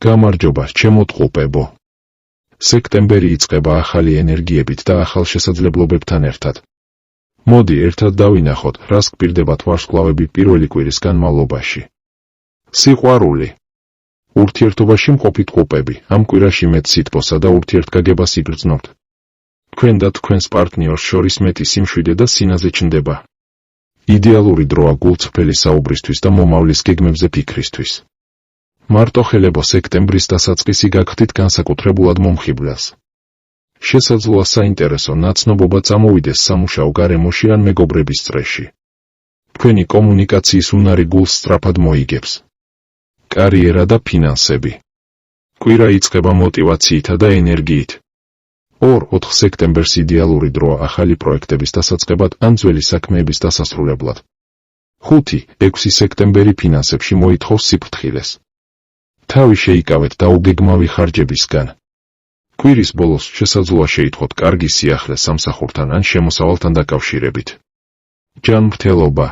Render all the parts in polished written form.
გამარჯობა, ჩემო ტყუპებო. სექტემბერი იწყება ახალი ენერგიებით და ახალ შესაძლებლობებთან ერთად. მოდი ერთად დავინახოთ, რას გპირდებათ ვარსკვლავები პირველი კვირის განმავლობაში. სიყვარული. ურთიერთობაში მყოფი ტყუპები, ამ კვირაში მეტ სითბოსა და ურთიერთგაგებას იგრძნობთ. თქვენ და თქვენს პარტნიორს შორის მეტი სიმშვიდე და სინაზე ჩნდება. იდეალური დროა გულწრფელი საუბრისთვის და მომავლის გეგმებზე ფიქრისთვის. მარტოხელებო, სექტემბრის დასაწყისი გაგხდით განსაკუთრებულად მომხიბვლელს. შესაძლოა საინტერესო ნაცნობობა წამოვიდეს სამუშაო გარემოში ან მეგობრების წრეში. თქვენი კომუნიკაციის უნარი გულს სწრაფად მოიგებს. კარიერა და ფინანსები. კვირა იწყება მოტივაციითა და ენერგიით. 2-4 სექტემბერს იდეალური დროა ახალი პროექტების დასაწყებად ან ძველი საქმეების დასასრულებლად. 5-6 სექტემბერი ფინანსებში მოითხოვს სიფრთხილეს. თავი შეიკავეთ დაუგეგმავი ხარჯებისგან. კვირის ბოლოს შესაძლოა შეითხოვთ კარგი სიახლე სამსახურთან ან შემოსავალთან დაკავშირებით. ჯანმრთელობა.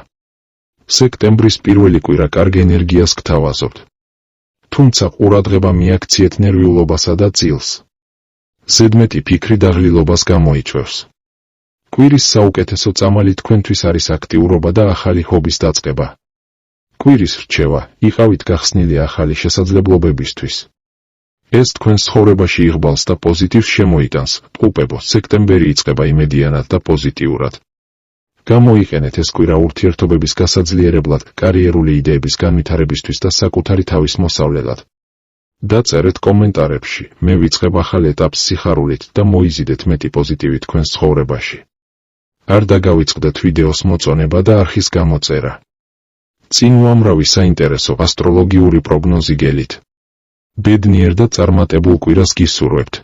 სექტემბრის პირველი კვირა კარგ ენერგიას გთავაზობთ. თუმცა ყურადღება მიაქციეთ ნერვიულობასა და წილს. ზედმეტი ფიქრი დაღლილობას გამოიწვევს. კვირის საუკეთესო წამალი თქვენთვის არის აქტიურობა და ახალი ჰობის დაწყება. კვირის რჩევა, იყავით გახსნილი ახალი შესაძლებლობებისთვის. ეს თქვენს ცხოვრებაში იღბალს და პოზიტივს შემოიტანს. ტყუპებო, სექტემბერი იწყება იმედიანად და პოზიტიურად. გამოიყენეთ ეს კვირა ურთიერთობების გასაძლიერებლად, კარიერული იდეების განვითარებისთვის და საკუთარი თავის მოსავლელად. დაწერეთ კომენტარებში, მე ვიწყებ ახალ ეტაპს სიხარულით და მოიზიდეთ მეტი პოზიტივი თქვენს ცხოვრებაში. არ დაგავიწყდეთ ვიდეოს მოწონება და არხის გამოწერა. წინ უამრავი საინტერესო ასტროლოგიური პროგნოზი გელით. ბედნიერ და წარმატებულ კვირას გისურვებთ.